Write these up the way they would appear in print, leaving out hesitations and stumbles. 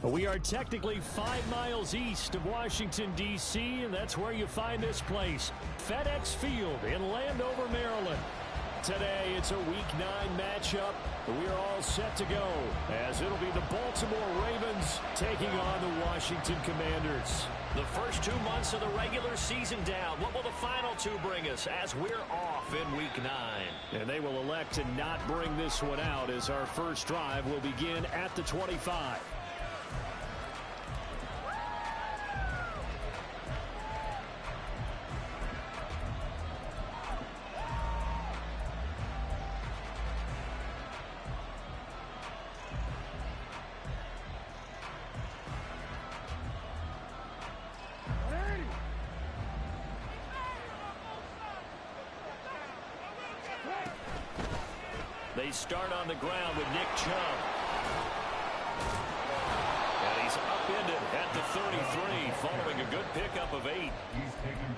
We are technically 5 miles east of Washington, D.C., and that's where you find this place, FedEx Field in Landover, Maryland. Today, it's a Week 9 matchup. We are all set to go, as it'll be the Baltimore Ravens taking on the Washington Commanders. The first 2 months of the regular season down. What will the final 2 bring us as we're off in Week 9? And they will elect to not bring this one out, as our first drive will begin at the 25. They start on the ground with Nick Chubb. And he's upended at the 33 following a good pickup of 8.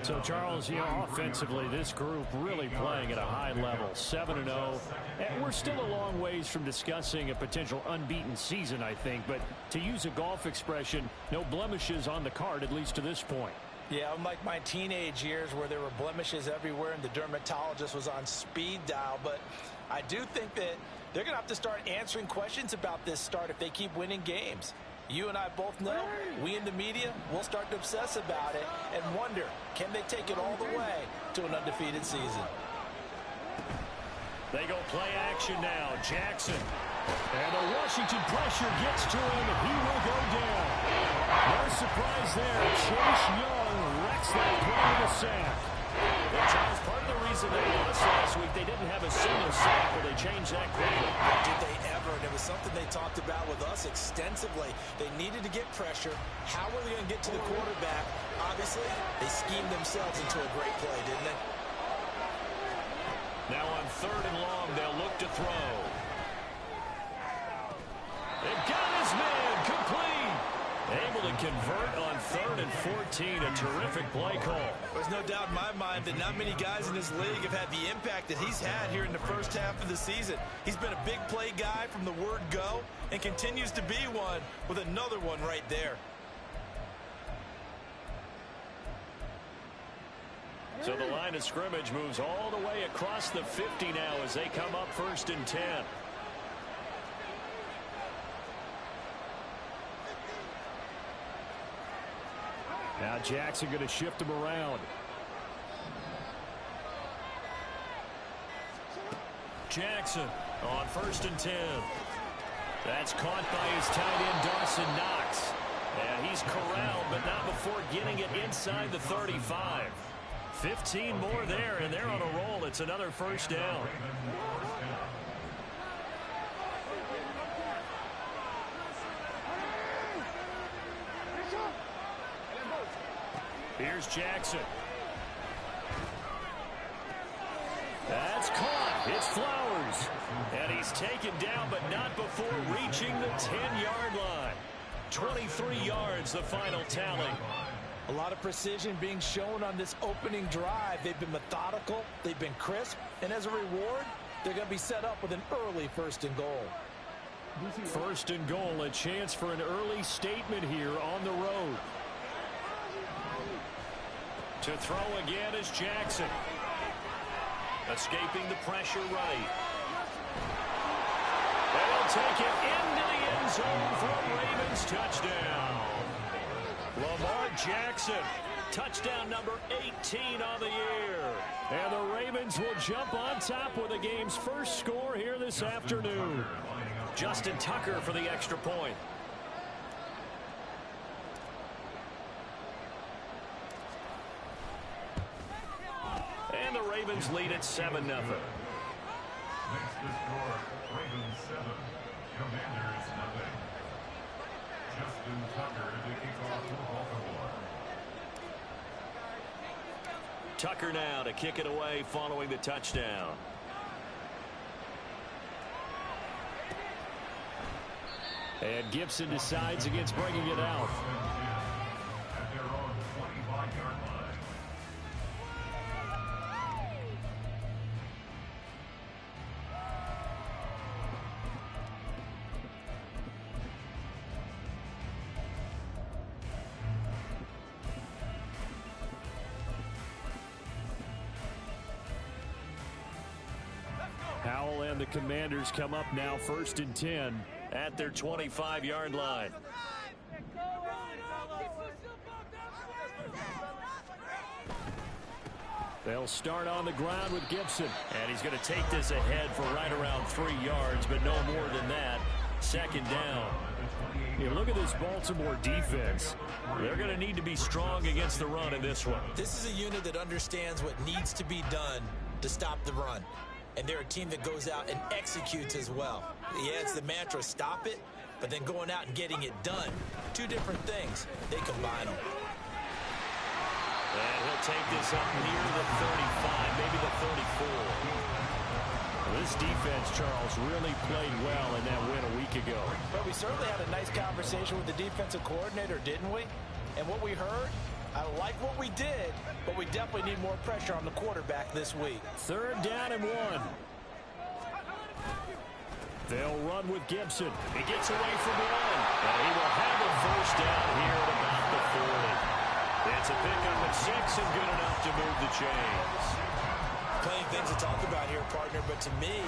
So, Charles, offensively, this group really playing at a high level, 7-0. And we're still a long ways from discussing a potential unbeaten season, I think. But to use a golf expression, no blemishes on the card, at least to this point. Yeah, unlike my teenage years where there were blemishes everywhere and the dermatologist was on speed dial. But I do think that they're going to have to start answering questions about this start if they keep winning games. You and I both know, we in the media, will start to obsess about it and wonder, can they take it all the way to an undefeated season? They go play action now. Jackson. And the Washington pressure gets to him, and he will go down. No surprise there. Chase Young wrecks that play with a sack. Well, Charles, part of the reason they lost last week, they didn't have a single sack, but they changed that quickly. Did they ever? And it was something they talked about with us extensively. They needed to get pressure. How were they going to get to the quarterback? Obviously, they schemed themselves into a great play, didn't they? Now on 3rd and long, they'll look to throw. They've got his man complete. Able to convert on 3rd and 14. A terrific play call. There's no doubt in my mind that not many guys in this league have had the impact that he's had here in the first half of the season. He's been a big play guy from the word go and continues to be one with another one right there. So the line of scrimmage moves all the way across the 50 now as they come up 1st and 10. Now Jackson going to shift him around. Jackson on 1st and 10. That's caught by his tight end, Dawson Knox. And he's corralled, but not before getting it inside the 35. 15 more there, and they're on a roll. It's another first down. Here's Jackson. That's caught. It's Flowers. And he's taken down, but not before reaching the 10-yard line. 23 yards, the final tally. A lot of precision being shown on this opening drive. They've been methodical. They've been crisp. And as a reward, they're going to be set up with an early 1st and goal. 1st and goal, a chance for an early statement here on the road. To throw again is Jackson. Escaping the pressure right. They'll take it into the end zone for a Ravens touchdown. Lamar Jackson, touchdown number 18 on the year. And the Ravens will jump on top with the game's first score here this afternoon. Justin Tucker for the extra point. And the Ravens lead at 7-0. Makes the score Ravens 7, Commanders nothing. Justin Tucker to kick off for Baltimore. Tucker now to kick it away following the touchdown. And Gibson decides against bringing it out. At their own 25-yard line. And the Commanders come up now 1st and 10 at their 25-yard line. They'll start on the ground with Gibson. And he's going to take this ahead for right around 3 yards, but no more than that. 2nd down. You look at this Baltimore defense. They're going to need to be strong against the run in this one. This is a unit that understands what needs to be done to stop the run. And they're a team that goes out and executes as well. Yeah, it's the mantra, stop it, but then going out and getting it done. 2 different things. They combine them. And he'll take this up near the 35, maybe the 34. This defense, Charles, really played well in that win a week ago. But we certainly had a nice conversation with the defensive coordinator, didn't we? And what we heard, I like what we did, but we definitely need more pressure on the quarterback this week. 3rd down and 1. They'll run with Gibson. He gets away from 1. And he will have a 1st down here at about the 40. It's a pickup at 6 and good enough to move the chains. Plenty of things to talk about here, partner, but to me,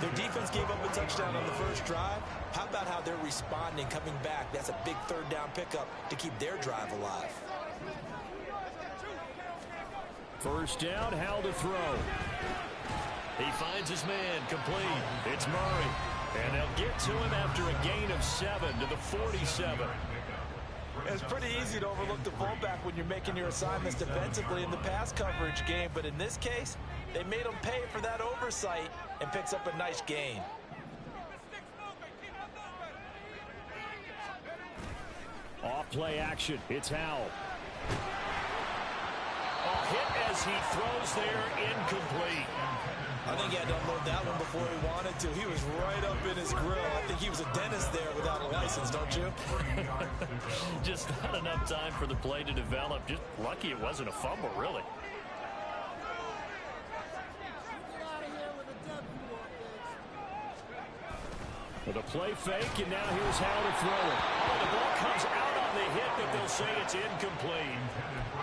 their defense gave up a touchdown on the first drive. How about how they're responding, coming back? That's a big 3rd down pickup to keep their drive alive. 1st down, Howell to throw. He finds his man, complete. It's Murray. And they'll get to him after a gain of 7 to the 47. It's pretty easy to overlook the fullback when you're making your assignments defensively in the pass coverage game, but in this case, they made him pay for that oversight and picks up a nice gain. Off play action. It's Howell. Hit as he throws there, incomplete. I think he had to unload that one before he wanted to. He was right up in his grill. I think he was a dentist there without a license, don't you? Just not enough time for the play to develop. Just lucky it wasn't a fumble, really. With a play fake, and now here's Howell to throw it. Oh, the ball comes out on the hit, but they'll say it's incomplete.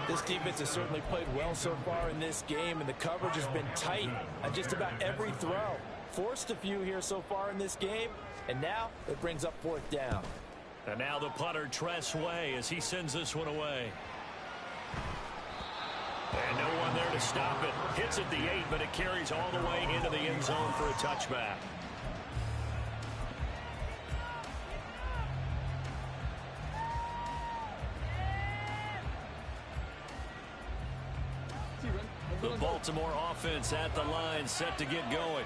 This defense has certainly played well so far in this game, and the coverage has been tight on just about every throw. Forced a few here so far in this game, and now it brings up 4th down. And now the punter, Tress Way, as he sends this one away. And no one there to stop it. Hits at the 8, but it carries all the way into the end zone for a touchback. The Baltimore offense at the line, set to get going.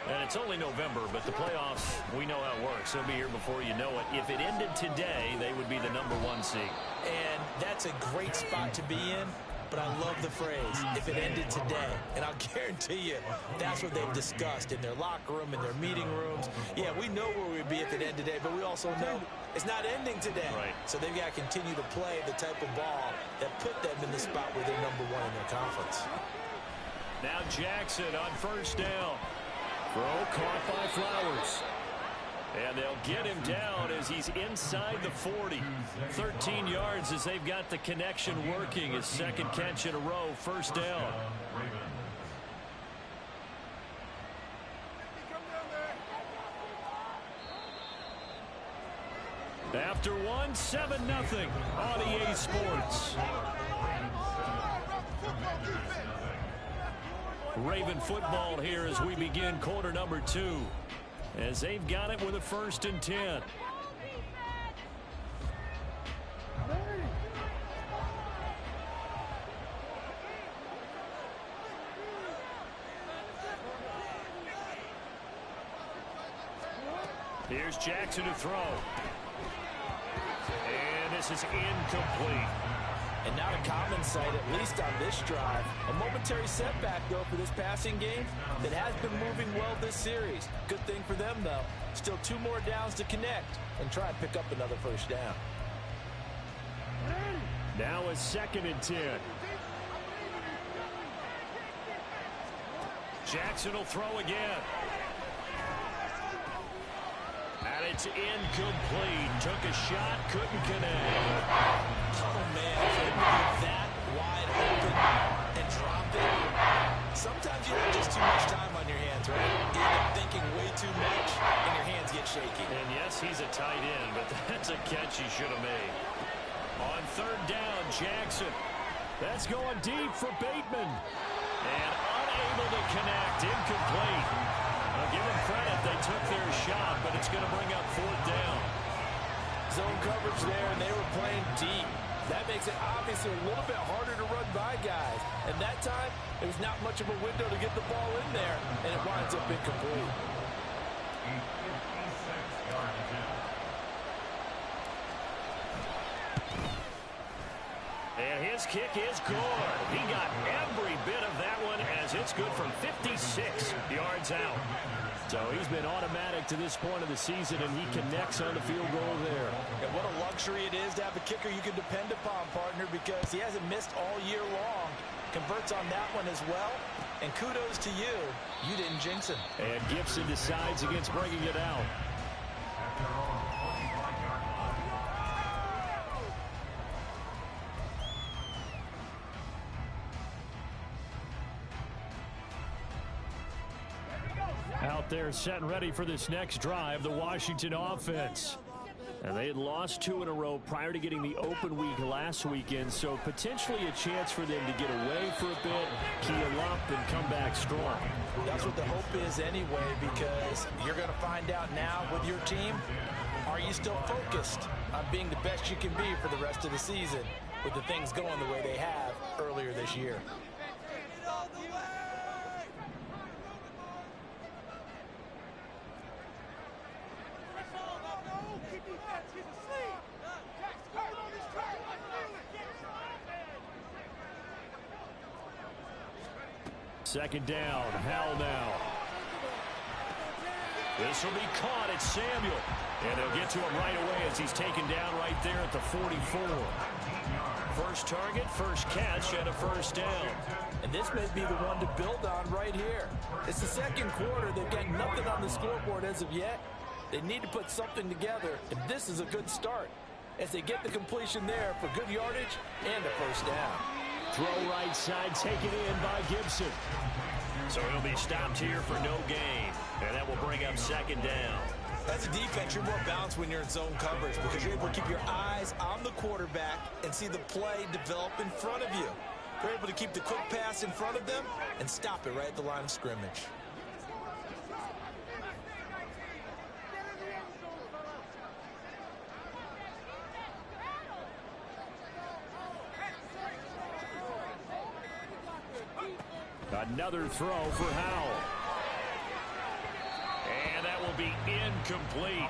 And it's only November, but the playoffs, we know how it works. They'll be here before you know it. If it ended today, they would be the #1 seed. And that's a great spot to be in, but I love the phrase, if it ended today. And I'll guarantee you, that's what they've discussed in their locker room, in their meeting rooms. Yeah, we know where we'd be if it ended today, but we also know it's not ending today. Right. So they've got to continue to play the type of ball that put them in the spot where they're #1 in their conference. Now Jackson on 1st down. Throw caught by Flowers. And they'll get him down as he's inside the 40. 13 yards as they've got the connection working. His 2nd catch in a row, 1st down. After one, 7-0 on EA Sports. Raven football here as we begin quarter number 2. As they've got it with a 1st and 10. Here's Jackson to throw. And this is incomplete. And not a common sight, at least on this drive. A momentary setback, though, for this passing game that has been moving well this series. Good thing for them, though. Still 2 more downs to connect and try and pick up another 1st down. Now a 2nd and 10. Jackson will throw again. And it's incomplete. Took a shot, couldn't connect. Oh, man, if they move that wide open and drop it, sometimes you have just too much time on your hands, right? You end up thinking should have made. On third down, Jackson. That's going deep for Bateman. And unable to connect. Incomplete. Well, give them credit. They took their shot, but it's going to bring up fourth down. Zone coverage there, and they were playing deep. That makes it obviously a little bit harder to run by guys. And that time, there was not much of a window to get the ball in there, and it winds up incomplete. And his kick is good. He got every bit of that one as it's good from 56 yards out. So he's been automatic to this point of the season, and he connects on the field goal there. And what a luxury it is to have a kicker you can depend upon, partner, because he hasn't missed all year long. Converts on that one as well. And kudos to you. You didn't jinx him. And Gibson decides against bringing it out. Out there set and ready for this next drive, the Washington offense. And they had lost 2 in a row prior to getting the open week last weekend, so potentially a chance for them to get away for a bit, keel up, and come back strong. That's what the hope is anyway, because you're going to find out now with your team, are you still focused on being the best you can be for the rest of the season with the things going the way they have earlier this year? Second down, Howell now. This will be caught. It's Samuel. And they'll get to him right away as he's taken down right there at the 44. First target, first catch, and a first down. And this may be the one to build on right here. It's the second quarter. They've got nothing on the scoreboard as of yet. They need to put something together, and this is a good start as they get the completion there for good yardage and a first down. Throw right side, taken in by Gibson. So he'll be stopped here for no gain, and that will bring up second down. As a defense, you're more balanced when you're in zone coverage because you're able to keep your eyes on the quarterback and see the play develop in front of you. You're able to keep the quick pass in front of them and stop it right at the line of scrimmage. Another throw for Howell. And that will be incomplete.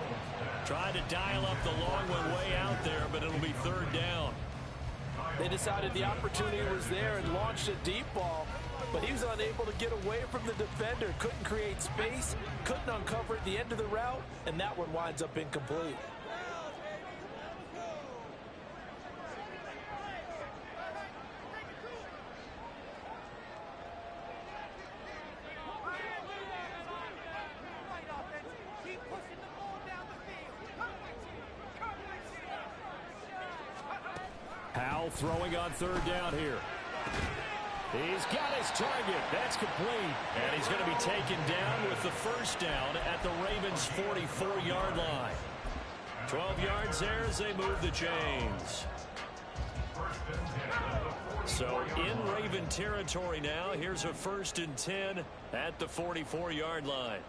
Trying to dial up the long one way out there, but it'll be third down. They decided the opportunity was there and launched a deep ball, but he was unable to get away from the defender. Couldn't create space, couldn't uncover at the end of the route, and that one winds up incomplete. Howell throwing on third down here. He's got his target. That's complete. And he's going to be taken down with the first down at the Ravens' 44-yard line. 12 yards there as they move the chains. So in Raven territory now. Here's a 1st and 10 at the 44-yard line.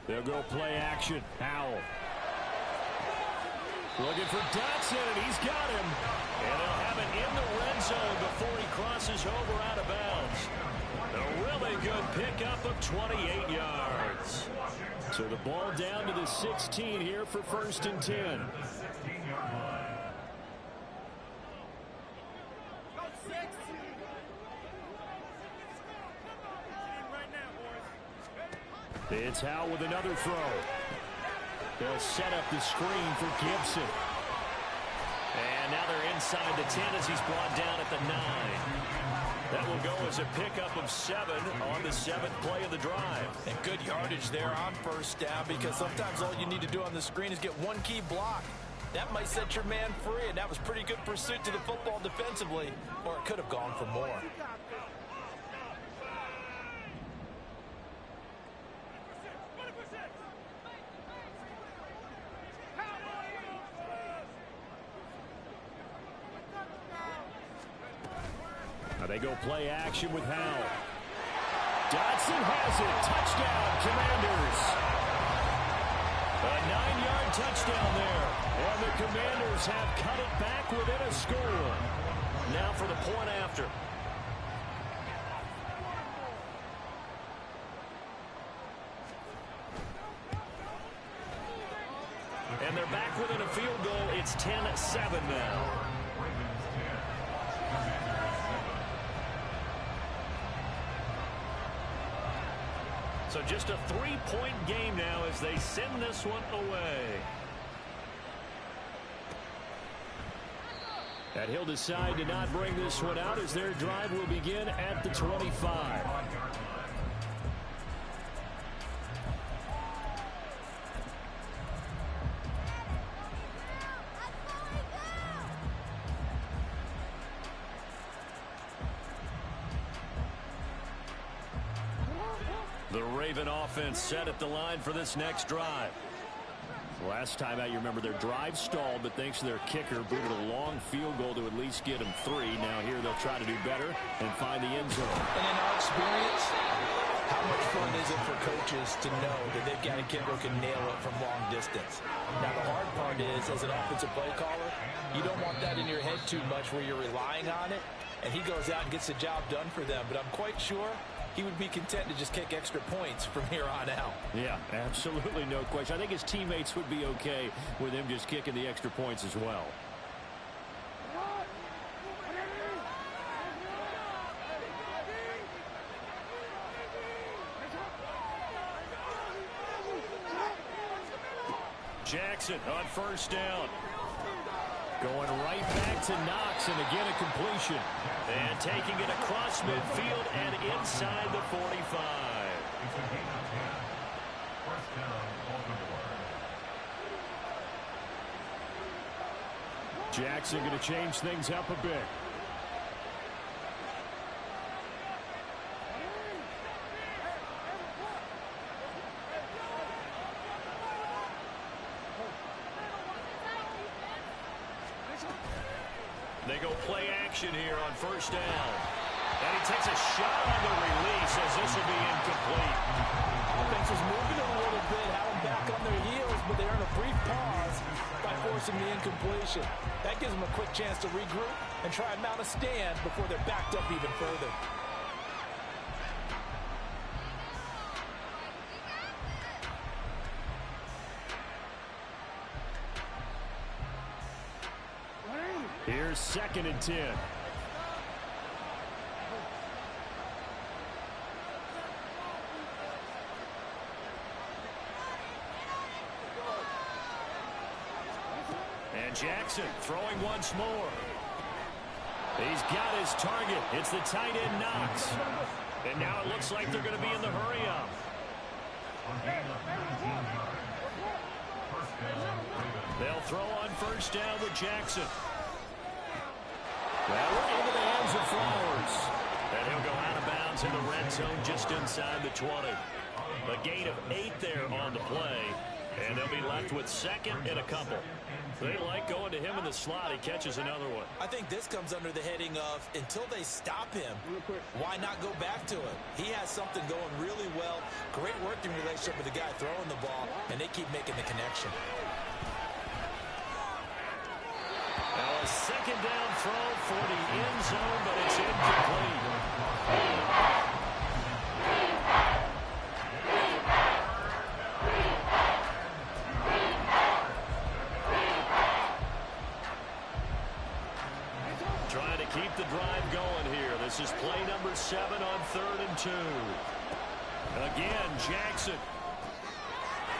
They'll go play action. Howell. Looking for Dotson, and he's got him. And they'll have it in the red zone before he crosses over out of bounds. A really good pickup of 28 yards. So the ball down to the 16 here for 1st and 10. It's Howell with another throw. They'll set up the screen for Gibson. And now they're inside the 10 as he's brought down at the 9. That will go as a pickup of 7 on the 7th play of the drive. And good yardage there on first down because sometimes all you need to do on the screen is get one key block. That might set your man free, and that was pretty good pursuit to the football defensively, or it could have gone for more. Now they go play action with Howell. Dotson has it. Touchdown, Commanders. A 9-yard touchdown there. And the Commanders have cut it back within a score. Now for the point after. And they're back within a field goal. It's 10-7 now. So just a 3-point game now as they send this one away. And he'll decide to not bring this one out as their drive will begin at the 25. The Raven offense set at the line for this next drive. Last time out, you remember their drive stalled, but thanks to their kicker, booted a long field goal to at least get them 3. Now here they'll try to do better and find the end zone. And in our experience, how much fun is it for coaches to know that they've got a kicker who can nail it from long distance? Now, the hard part is, as an offensive play caller, you don't want that in your head too much where you're relying on it, and he goes out and gets the job done for them. But I'm quite sure he would be content to just kick extra points from here on out. Yeah, absolutely no question. I think his teammates would be okay with him just kicking the extra points as well. Jackson on first down. Going right back to Knox, and again a completion. And taking it across midfield and inside the 45. It's a gain of 10. First down, Baltimore. Jackson going to change things up a bit. They go play action here on first down. And he takes a shot on the release as this will be incomplete. Offense is moving a little bit, have them back on their heels, but they earn a brief pause by forcing the incompletion. That gives them a quick chance to regroup and try and mount a stand before they're backed up even further. Here's 2nd and 10. And Jackson throwing once more. He's got his target. It's the tight end Knox. And now it looks like they're going to be in the hurry up. They'll throw on first down with Jackson. Well, into the hands of Flowers. And he'll go out of bounds in the red zone just inside the 20. A gain of 8 there on the play. And they'll be left with 2nd and a couple. They like going to him in the slot. He catches another one. I think this comes under the heading of, until they stop him, why not go back to it? He has something going really well. Great working relationship with the guy throwing the ball, and they keep making the connection. Now a 2nd down throw for the end zone, but it's incomplete. Trying to keep the drive going here. This is play number 7 on 3rd and 2. Again, Jackson.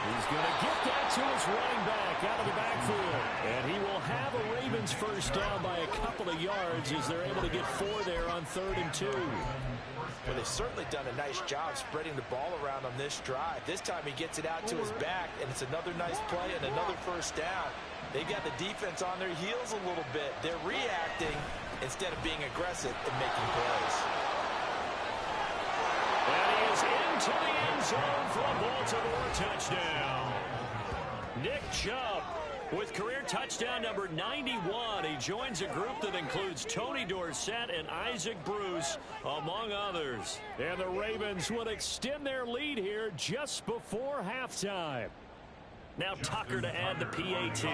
He's going to get that to his running back out of the backfield. And he will have a Ravens first down by a couple of yards as they're able to get 4 there on 3rd and 2. Well, they've certainly done a nice job spreading the ball around on this drive. This time he gets it out to his back, and it's another nice play and another first down. They've got the defense on their heels a little bit. They're reacting instead of being aggressive and making plays. And he is into the end zone for a Baltimore touchdown. Nick Chubb with career touchdown number 91. He joins a group that includes Tony Dorsett and Isaac Bruce, among others. And the Ravens would extend their lead here just before halftime. Now Tucker to add the PAT.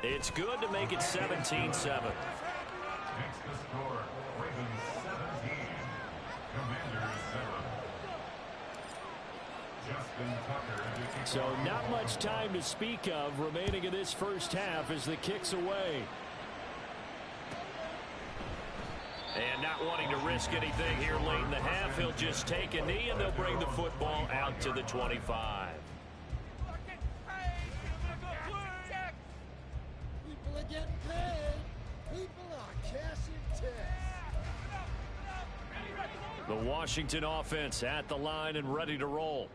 It's good to make it 17-7. Makes the score Ravens 17, Commanders 7. Justin Tucker to kick So off. not much time to speak of remaining in this first half as the kick's away. And not wanting to risk anything here late in the half, he'll just take a knee and they'll bring the football out to the 25. People are getting paid. People are cashing checks. The Washington offense at the line and ready to roll.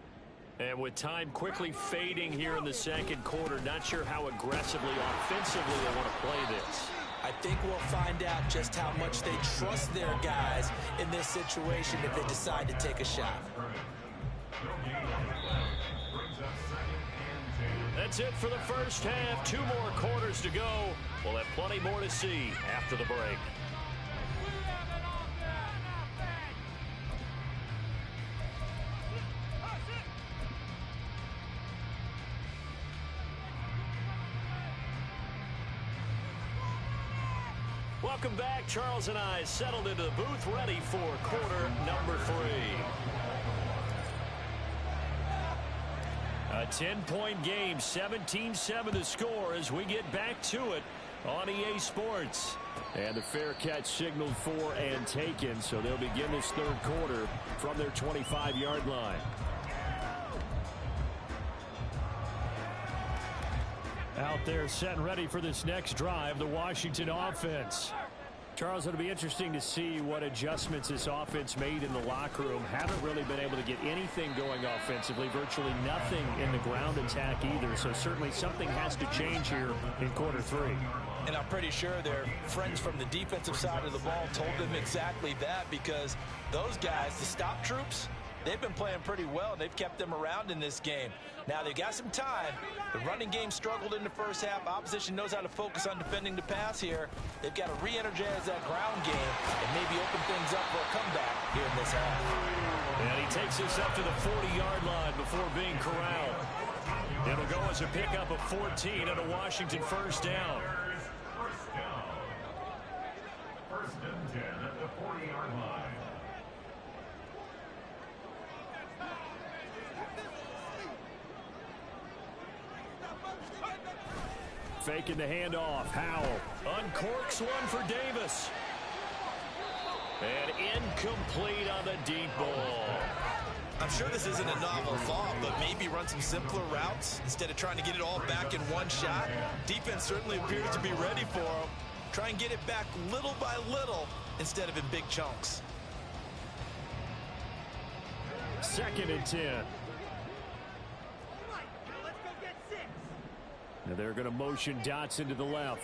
And with time quickly fading here in the second quarter, not sure how aggressively, offensively they want to play this. I think we'll find out just how much they trust their guys in this situation if they decide to take a shot. That's it for the first half. 2 more quarters to go. We'll have plenty more to see after the break. Welcome back. Charles and I settled into the booth, ready for quarter number 3. A 10-point game, 17-7 the score as we get back to it on EA Sports. And the fair catch signaled for and taken, so they'll begin this third quarter from their 25-yard line. Out there set and ready for this next drive, the Washington offense. Charles, it'll be interesting to see what adjustments this offense made in the locker room. Haven't really been able to get anything going offensively, virtually nothing in the ground attack either. So certainly something has to change here in quarter 3. And I'm pretty sure their friends from the defensive side of the ball told them exactly that, because those guys, the stop troops, they've been playing pretty well, and they've kept them around in this game. Now, they've got some time. The running game struggled in the first half. Opposition knows how to focus on defending the pass here. They've got to re-energize that ground game and maybe open things up for a comeback here in this half. And he takes this up to the 40-yard line before being corralled. It'll go as a pickup of 14 and a Washington first down. First and 10 at the 40-yard line. Faking the handoff. Howell uncorks one for Davis. And incomplete on the deep ball. I'm sure this isn't a novel thought, but maybe run some simpler routes instead of trying to get it all back in one shot. Defense certainly appears to be ready for them. Try and get it back little by little instead of in big chunks. 2nd and 10. Now they're going to motion Dotson to the left.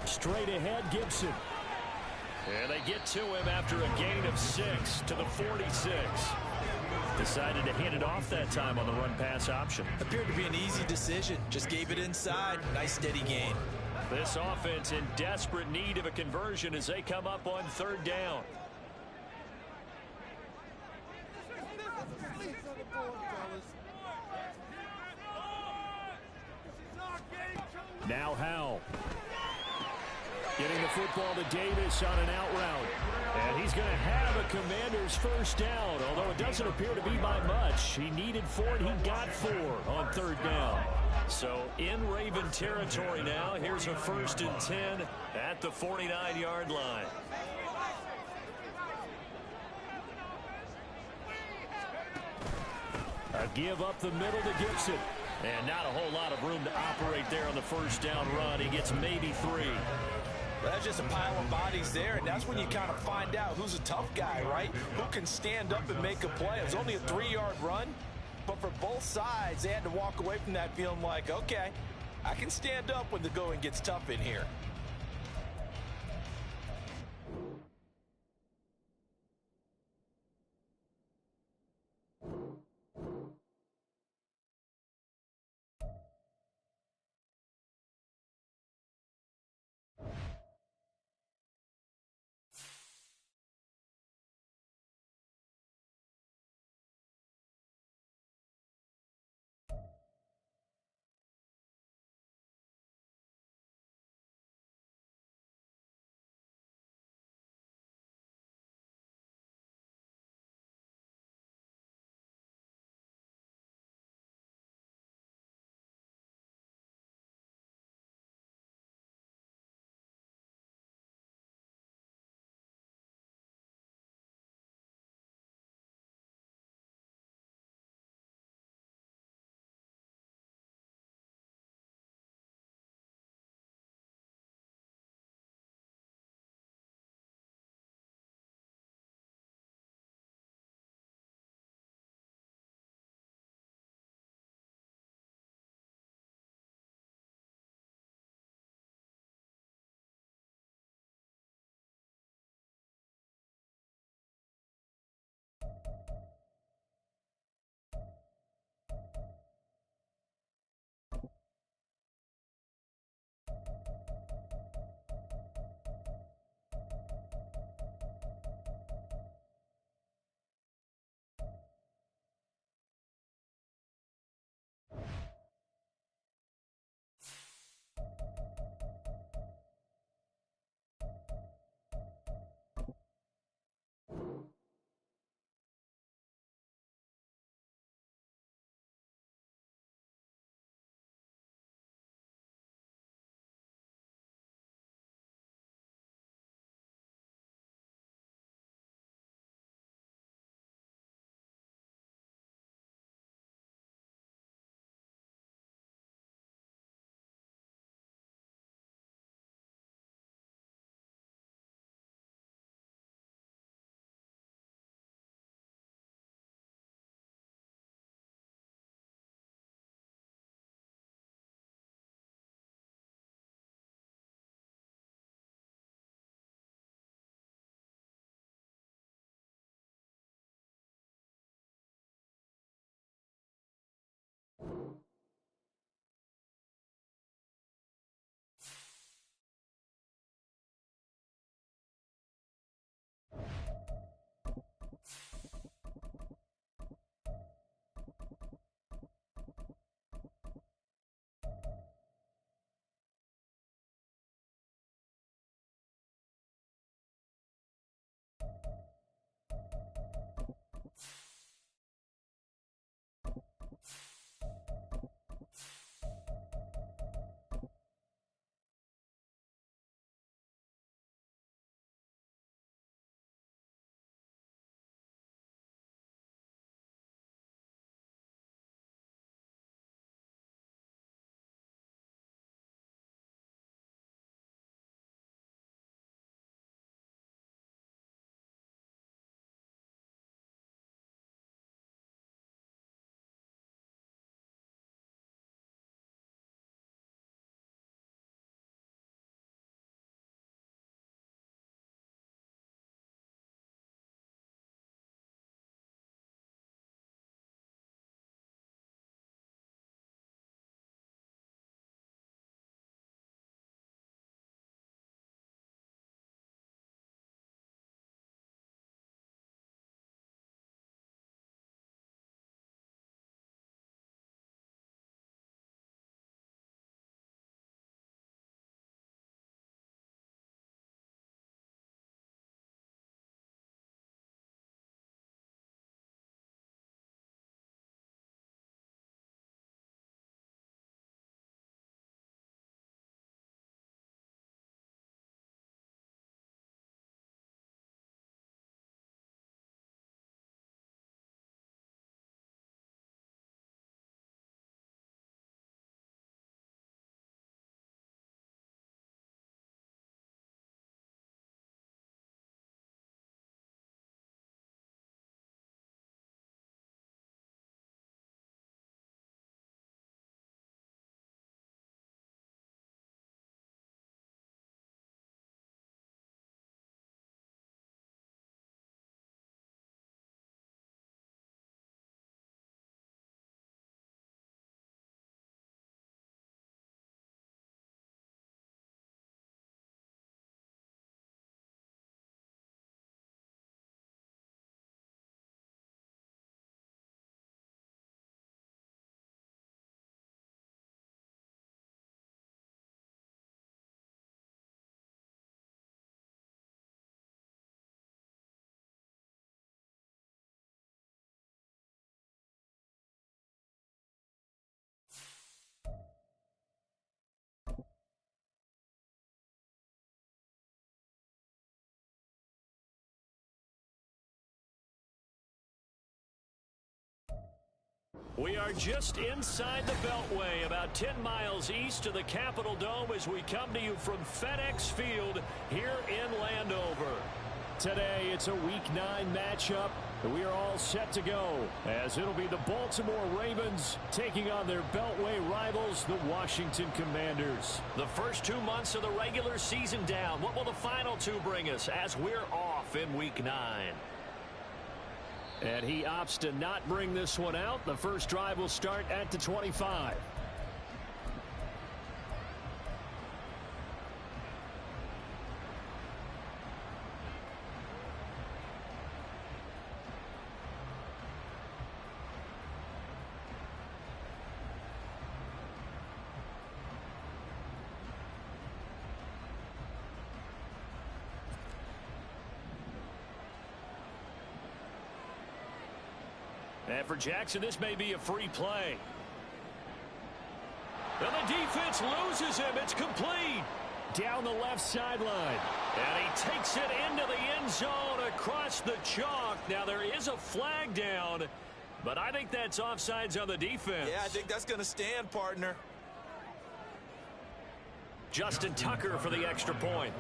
Straight ahead, Gibson. And they get to him after a gain of 6 to the 46. Decided to hand it off that time on the run-pass option. Appeared to be an easy decision. Just gave it inside. Nice steady gain. This offense in desperate need of a conversion as they come up on 3rd down. Now Howell. Getting the football to Davis on an out route. And he's going to have a Commander's first down, although it doesn't appear to be by much. He needed 4 and he got 4 on 3rd down. So in Raven territory now. Here's a 1st and 10 at the 49-yard line. A give up the middle to Gibson. And not a whole lot of room to operate there on the first down run. He gets maybe 3. Well, that's just a pile of bodies there, and that's when you kind of find out who's a tough guy, right? Who can stand up and make a play. It was only a 3-yard run, but for both sides, they had to walk away from that feeling like, okay, I can stand up when the going gets tough in here. We are just inside the Beltway, about 10 miles east of the Capitol Dome as we come to you from FedEx Field here in Landover. Today, it's a Week 9 matchup. We are all set to go, as it'll be the Baltimore Ravens taking on their Beltway rivals, the Washington Commanders. The first 2 months of the regular season down. What will the final 2 bring us as we're off in Week 9? And he opts to not bring this one out. The first drive will start at the 25. And for Jackson, this may be a free play. And the defense loses him. It's complete. Down the left sideline. And he takes it into the end zone across the chalk. Now, there is a flag down, but I think that's offsides on the defense. Yeah, I think that's going to stand, partner. Justin Tucker for the extra point.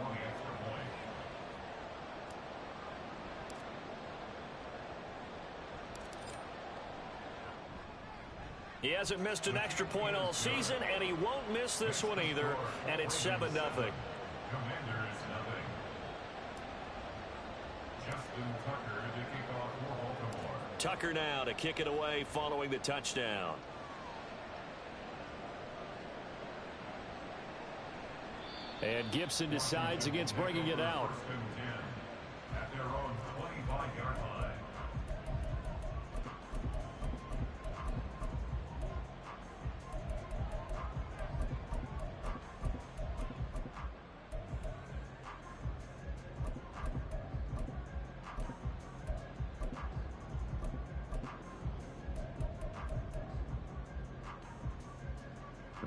He hasn't missed an extra point all season, and he won't miss this one either, and it's 7-0. Commanders, nothing. Justin Tucker to kick off for Baltimore. Tucker now to kick it away following the touchdown. And Gibson decides against bringing it out. First and 10 at their own 25-yard line.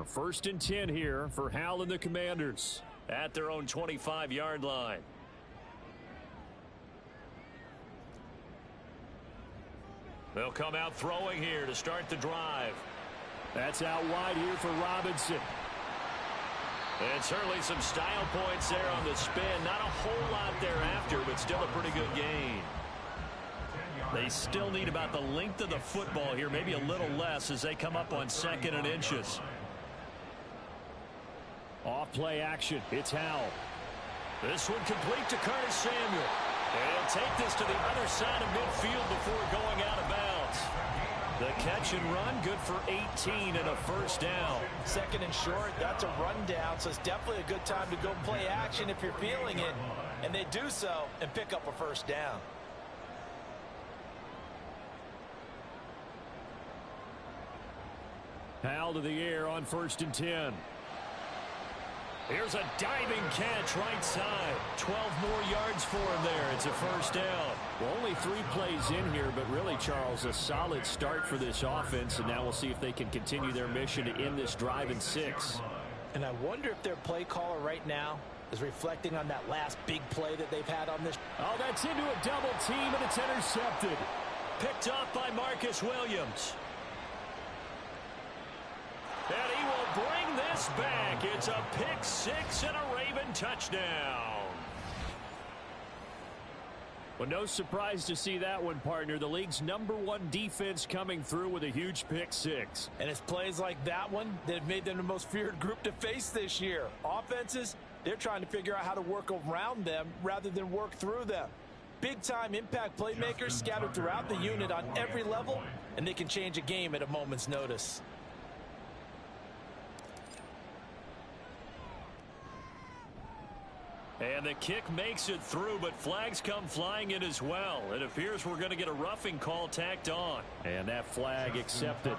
First and 10 here for Hal and the Commanders at their own 25-yard line. They'll come out throwing here to start the drive. That's out wide here for Robinson. And certainly some style points there on the spin. Not a whole lot thereafter, but still a pretty good gain. They still need about the length of the football here, maybe a little less as they come up on 2nd and inches. Off play action. It's Howell. This one complete to Curtis Samuel. And he'll take this to the other side of midfield before going out of bounds. The catch and run, good for 18 and a first down. 2nd and short, that's a rundown, so it's definitely a good time to go play action if you're feeling it. And they do so and pick up a first down. Howell to the air on 1st and 10. Here's a diving catch right side. 12 more yards for him there. It's a first down. Well, only 3 plays in here, but really, Charles, a solid start for this offense. And now we'll see if they can continue their mission to end this drive in 6. And I wonder if their play caller right now is reflecting on that last big play that they've had on this. Oh, that's into a double team, and it's intercepted. Picked off by Marcus Williams. And he will bring this back. It's a pick 6 and a Raven touchdown. Well, no surprise to see that one, partner. The league's #1 defense coming through with a huge pick 6. And it's plays like that one that have made them the most feared group to face this year. Offenses, they're trying to figure out how to work around them rather than work through them. Big-time impact playmakers scattered throughout the unit on every level, and they can change a game at a moment's notice. And the kick makes it through, but flags come flying in as well. It appears we're going to get a roughing call tacked on. And that flag accepted.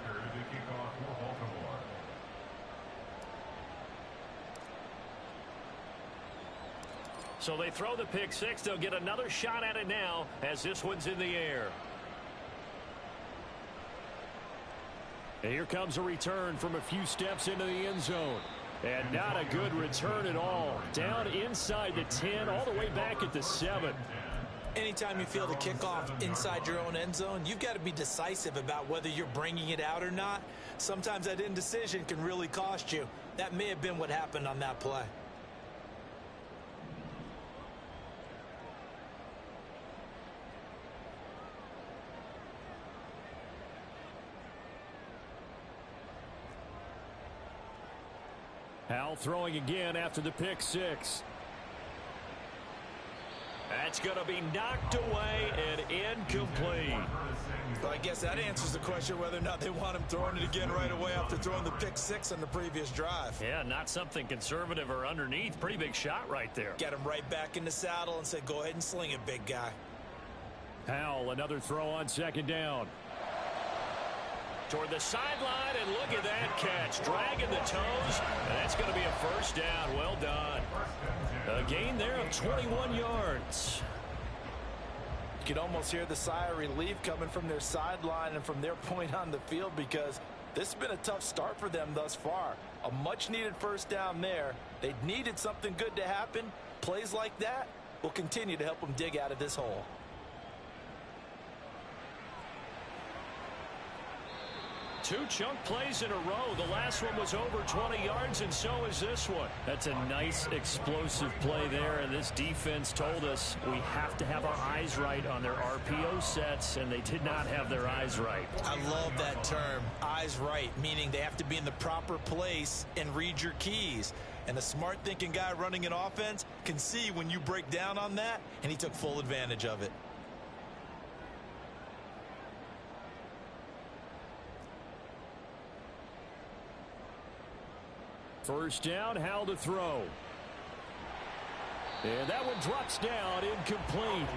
So they throw the pick 6. They'll get another shot at it now as this one's in the air. And here comes a return from a few steps into the end zone. And not a good return at all. Down inside the 10, all the way back at the 7. Anytime you feel the kickoff inside your own end zone, you've got to be decisive about whether you're bringing it out or not. Sometimes that indecision can really cost you. That may have been what happened on that play. Howell throwing again after the pick six. That's going to be knocked away and incomplete. Well, I guess that answers the question whether or not they want him throwing it again right away after throwing the pick six on the previous drive. Yeah, not something conservative or underneath. Pretty big shot right there. Get him right back in the saddle and say, go ahead and sling it, big guy. Howell, another throw on second down. Toward the sideline, and look at that catch. Dragging the toes, and that's going to be a first down. Well done. A gain there of 21 yards. You can almost hear the sigh of relief coming from their sideline and from their point on the field, because this has been a tough start for them thus far. A much-needed first down there. They needed something good to happen. Plays like that will continue to help them dig out of this hole. Two chunk plays in a row. The last one was over 20 yards, and so is this one. That's a nice explosive play there, and this defense told us we have to have our eyes right on their RPO sets, and they did not have their eyes right. I love that term, eyes right, meaning they have to be in the proper place and read your keys. And a smart thinking guy running an offense can see when you break down on that, and he took full advantage of it. First down, Howell to throw. And that one drops down, incomplete.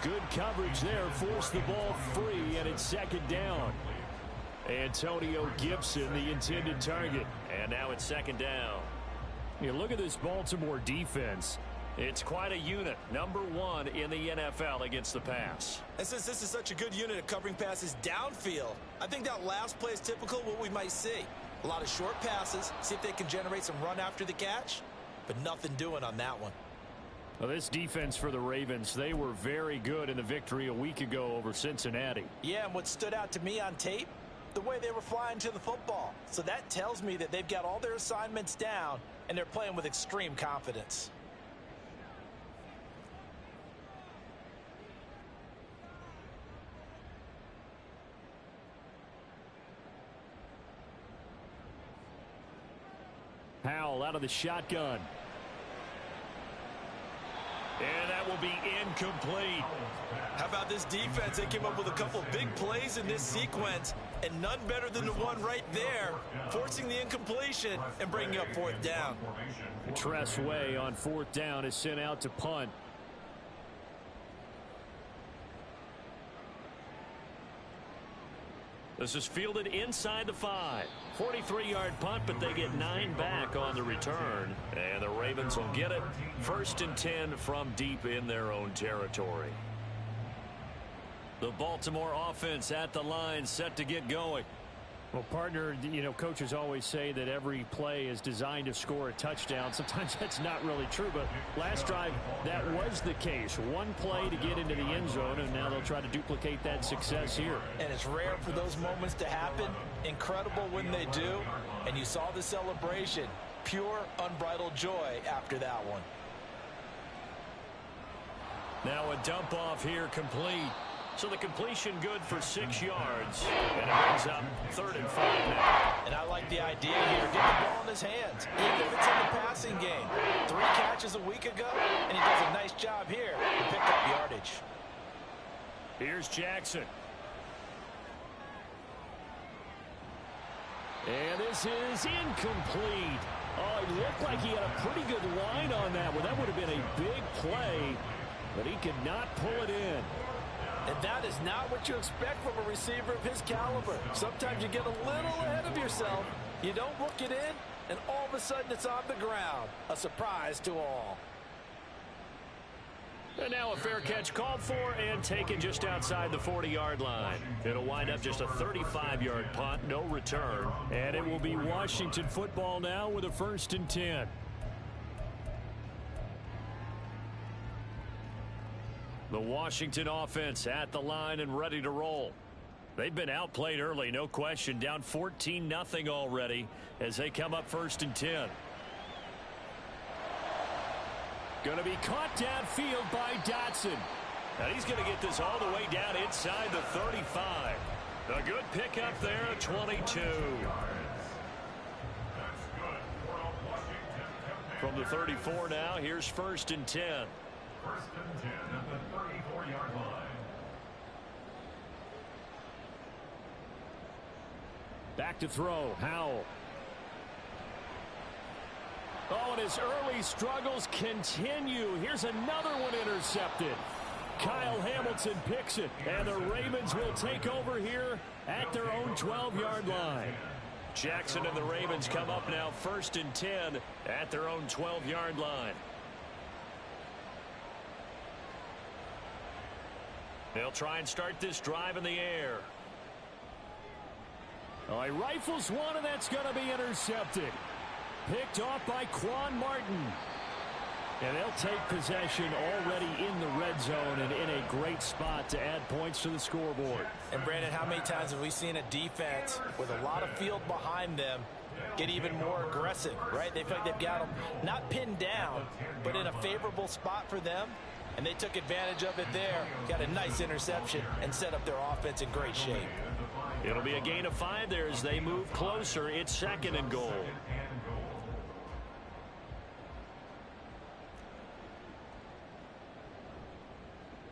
Good coverage there, forced the ball free, and it's second down. Antonio Gibson, the intended target. And now it's second down. You look at this Baltimore defense. It's quite a unit. Number one in the NFL against the pass. And since this is such a good unit at covering passes downfield, I think that last play is typical of what we might see. A lot of short passes, see if they can generate some run after the catch, but nothing doing on that one. Well, this defense for the Ravens, they were very good in the victory a week ago over Cincinnati. Yeah, and what stood out to me on tape, the way they were flying to the football. So that tells me that they've got all their assignments down, and they're playing with extreme confidence. Howell out of the shotgun. And that will be incomplete. How about this defense? They came up with a couple big plays in this sequence, and none better than the one right there, forcing the incompletion and bringing up fourth down. Tress Way on fourth down is sent out to punt. This is fielded inside the 5. 43-yard punt, but they get 9 back on the return. And the Ravens will get it. First and 10 from deep in their own territory. The Baltimore offense at the line, set to get going. Well, partner, you know, coaches always say that every play is designed to score a touchdown. Sometimes that's not really true, but last drive, that was the case. One play to get into the end zone, and now they'll try to duplicate that success here. And it's rare for those moments to happen. Incredible when they do. And you saw the celebration. Pure, unbridled joy after that one. Now a dump off here complete. So the completion good for 6 yards. And it brings up 3rd and 5 now. And I like the idea here. Get the ball in his hands, even if it's in the passing game. 3 catches a week ago, and he does a nice job here to pick up yardage. Here's Jackson. And this is incomplete. Oh, it looked like he had a pretty good line on that one. That would have been a big play, but he could not pull it in. And that is not what you expect from a receiver of his caliber. Sometimes you get a little ahead of yourself. You don't book it in, and all of a sudden it's on the ground. A surprise to all. And now a fair catch called for and taken just outside the 40-yard line. It'll wind up just a 35-yard punt, no return. And it will be Washington football now with a 1st and 10. The Washington offense at the line and ready to roll. They've been outplayed early, no question. Down 14-0 already as they come up 1st and 10. Going to be caught downfield by Dotson. And he's going to get this all the way down inside the 35. A good pickup there, 22. From the 34 now, here's 1st and 10. 1st and 10 at the 34-yard line. Back to throw, Howell. Oh, and his early struggles continue. Here's another one intercepted. Kyle Hamilton picks it, and the Ravens will take over here at their own 12-yard line. Jackson and the Ravens come up now 1st and 10 at their own 12-yard line. They'll try and start this drive in the air. Oh, he rifles one, and that's going to be intercepted. Picked off by Quan Martin. And they'll take possession already in the red zone and in a great spot to add points to the scoreboard. And Brandon, how many times have we seen a defense with a lot of field behind them get even more aggressive, right? They feel like they've got them not pinned down, but in a favorable spot for them. And they took advantage of it there. Got a nice interception and set up their offense in great shape. It'll be a gain of 5 there as they move closer. It's 2nd and goal.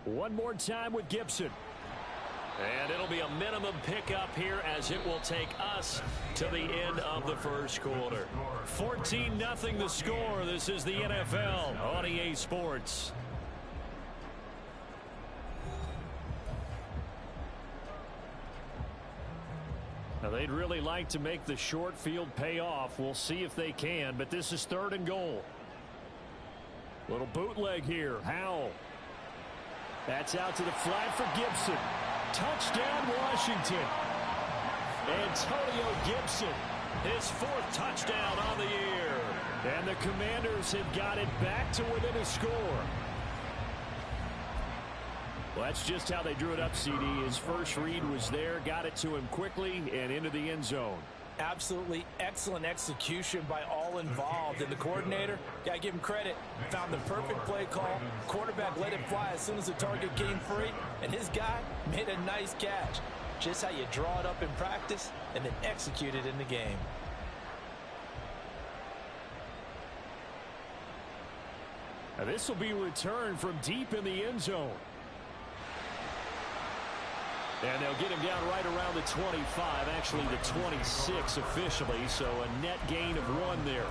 One more time with Gibson. And it'll be a minimum pickup here as it will take us to the end of the 1st quarter. 14-0 the score. This is the NFL on EA Sports. Now they'd really like to make the short field pay off. We'll see if they can, but this is 3rd and goal. Little bootleg here. Howell. That's out to the flat for Gibson. Touchdown, Washington. Antonio Gibson, his 4th touchdown on the year. And the Commanders have got it back to within a score. Well, that's just how they drew it up, CD. His first read was there, got it to him quickly and into the end zone. Absolutely excellent execution by all involved. And the coordinator, got to give him credit, found the perfect play call. Quarterback let it fly as soon as the target came free. And his guy made a nice catch. Just how you draw it up in practice and then execute it in the game. Now this will be returned from deep in the end zone. And they'll get him down right around the 25, actually the 26 officially, so a net gain of 1 there.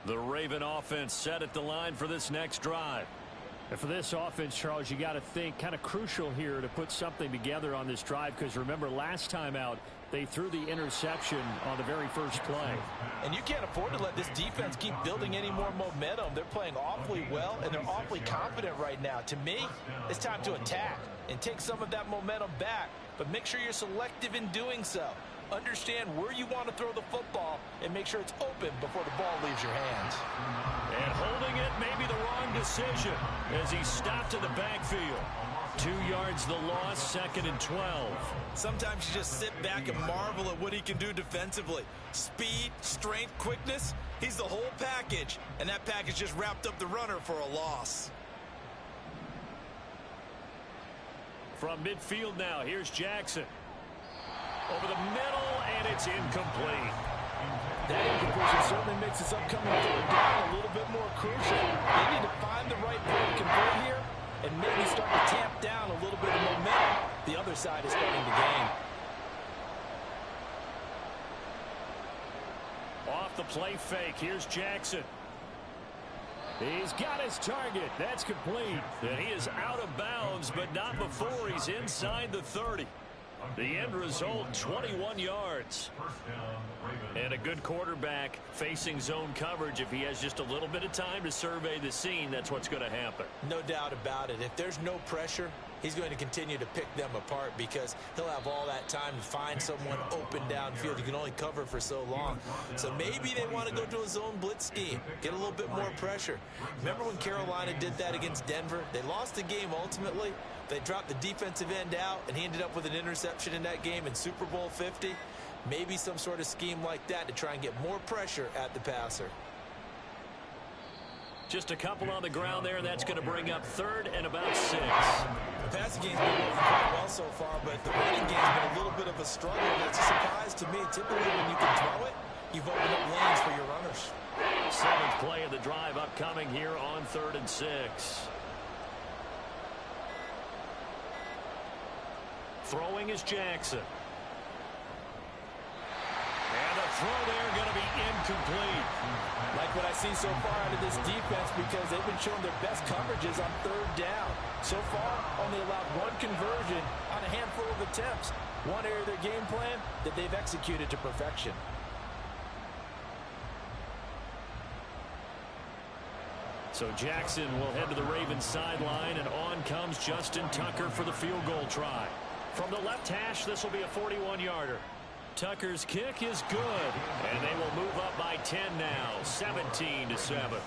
The Raven offense set at the line for this next drive. And for this offense, Charles, you got to think kind of crucial here to put something together on this drive, because remember last time out they threw the interception on the very first play. And you can't afford to let this defense keep building any more momentum. They're playing awfully well and they're awfully confident right now. To me, it's time to attack and take some of that momentum back, but make sure you're selective in doing so. Understand where you want to throw the football and make sure it's open before the ball leaves your hands. And holding it may be the wrong decision as he stopped in the backfield. 2 yards the loss, 2nd and 12. Sometimes you just sit back and marvel at what he can do defensively. Speed, strength, quickness, he's the whole package. And that package just wrapped up the runner for a loss. From midfield now, here's Jackson. Over the middle, and it's incomplete. That incompletion certainly makes this upcoming third down a little bit more crucial. They need to find the right play to convert here and maybe start to tamp down a little bit of momentum. The other side is starting to gain. Off the play fake, here's Jackson. He's got his target. That's complete. And he is out of bounds, but not before he's inside the 30. The end result, 21 yards. First down, Ravens. And a good quarterback facing zone coverage. If he has just a little bit of time to survey the scene, that's what's going to happen. No doubt about it. If there's no pressure, he's going to continue to pick them apart because he'll have all that time to find someone open downfield. You can only cover for so long. So maybe they want to go to a zone blitz scheme, get a little bit more pressure. Remember when Carolina did that against Denver? They lost the game ultimately. They dropped the defensive end out, and he ended up with an interception in that game in Super Bowl 50. Maybe some sort of scheme like that to try and get more pressure at the passer. Just a couple on the ground there, and that's going to bring up 3rd and about 6. The passing game's been working quite well so far, but the running game's been a little bit of a struggle. That's a surprise to me. Typically, when you can throw it, you've opened up lanes for your runners. 7th play of the drive upcoming here on 3rd and 6. Throwing is Jackson. And the throw there going to be incomplete. Like what I see so far out of this defense because they've been showing their best coverages on 3rd down. So far, only allowed 1 conversion on a handful of attempts. One area of their game plan that they've executed to perfection. So Jackson will head to the Ravens sideline, and on comes Justin Tucker for the field goal try. From the left hash, this will be a 41-yarder. Tucker's kick is good, and they will move up by 10 now, 17-7.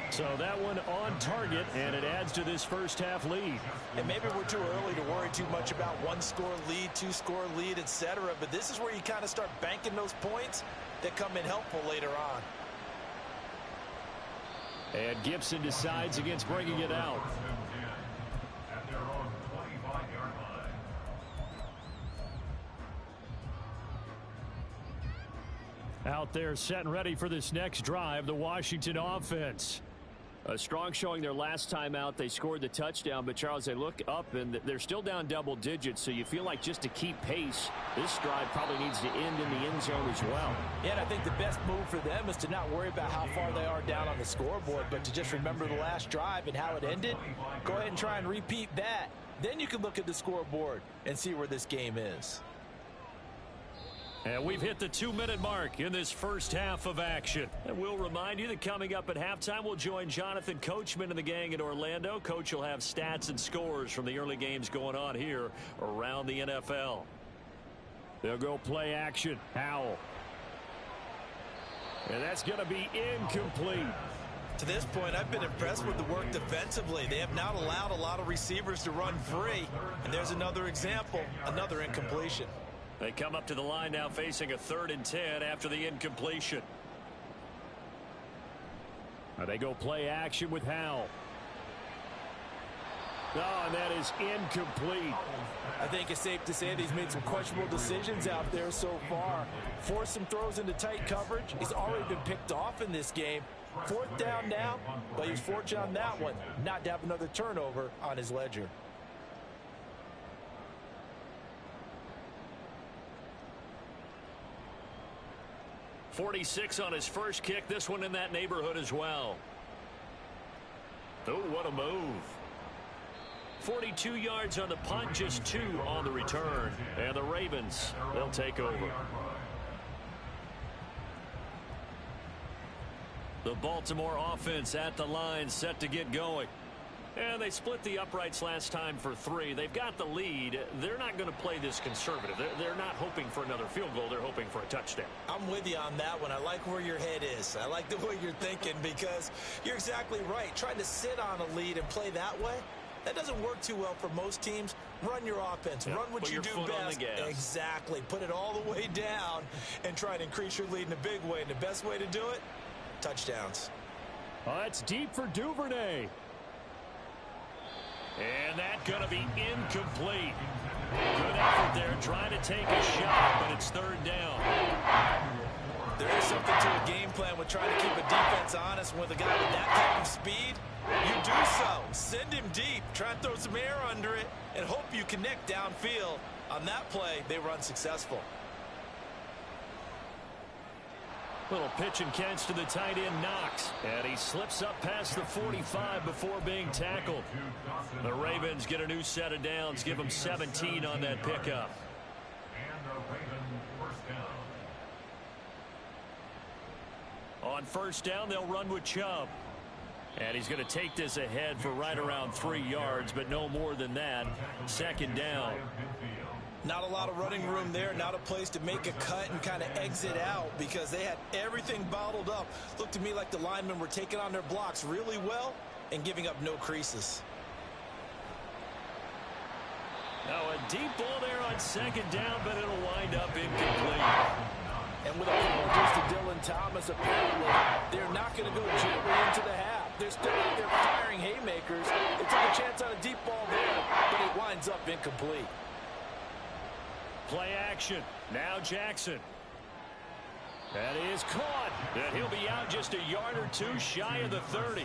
So that one on target, and it adds to this first half lead. And maybe we're too early to worry too much about 1-score lead, 2-score lead, etc. But this is where you kind of start banking those points that come in helpful later on. And Gibson decides against bringing it out. At their own 25-yard line. Out there set and ready for this next drive, the Washington offense. A strong showing their last time out. They scored the touchdown, but Charles, they look up and they're still down double digits, so you feel like just to keep pace, this drive probably needs to end in the end zone as well. Yeah, and I think the best move for them is to not worry about how far they are down on the scoreboard, but to just remember the last drive and how it ended. Go ahead and try and repeat that. Then you can look at the scoreboard and see where this game is. And we've hit the 2-minute mark in this first half of action. And we'll remind you that coming up at halftime, we'll join Jonathan Coachman and the gang in Orlando. Coach will have stats and scores from the early games going on here around the NFL. They'll go play action. Howell. And that's going to be incomplete. To this point, I've been impressed with the work defensively. They have not allowed a lot of receivers to run free. And there's another example, another incompletion. They come up to the line now facing a 3rd and 10 after the incompletion. They go play action with Howell. Oh, and that is incomplete. I think it's safe to say that he's made some questionable decisions out there so far. Forced some throws into tight coverage. He's already been picked off in this game. 4th down now, but he's fortunate on that one not to have another turnover on his ledger. 46 on his first kick. This one in that neighborhood as well. Oh, what a move. 42 yards on the punt, just 2 on the return. And the Ravens, they'll take over. The Baltimore offense at the line, set to get going. And they split the uprights last time for 3. They've got the lead. They're not going to play this conservative. They're not hoping for another field goal. They're hoping for a touchdown. I'm with you on that one. I like where your head is. I like the way you're thinking because you're exactly right. Trying to sit on a lead and play that way, that doesn't work too well for most teams. Run your offense. Yep. Run what Put you your do foot on best. the gas. Exactly. Put it all the way down and try and increase your lead in a big way. And the best way to do it, touchdowns. It's deep for Duvernay. And that's going to be incomplete. Good effort there, trying to take a shot, but it's 3rd down. There is something to a game plan with trying to keep a defense honest. With a guy with that type of speed, you do so. Send him deep, try and throw some air under it, and hope you connect downfield. On that play, they were unsuccessful. Little pitch and catch to the tight end, Knox. And he slips up past the 45 before being tackled. The Ravens get a new set of downs, give them 17 on that pickup. On first down, they'll run with Chubb. And he's going to take this ahead for right around 3 yards, but no more than that. Second down. Not a lot of running room there, not a place to make a cut and kind of exit out because they had everything bottled up. Looked to me like the linemen were taking on their blocks really well and giving up no creases. Now a deep ball there on second down, but it'll wind up incomplete. And with apologies to Dylan Thomas, apparently they're not going to go gently into the half. They're still out there firing haymakers. They took a chance on a deep ball there, but it winds up incomplete. Play action. Now Jackson. That is caught. And he'll be out just a yard or two shy of the 30.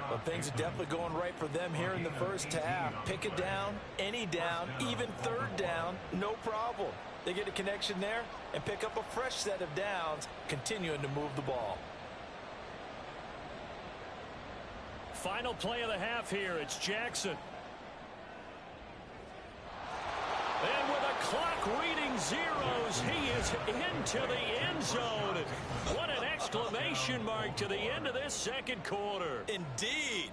Well, things are definitely going right for them here in the first half. Pick it down, any down, even third down, no problem. They get a connection there and pick up a fresh set of downs, continuing to move the ball. Final play of the half here. It's Jackson. And with a clock reading zeros, he is into the end zone. What an exclamation mark to the end of this second quarter. Indeed.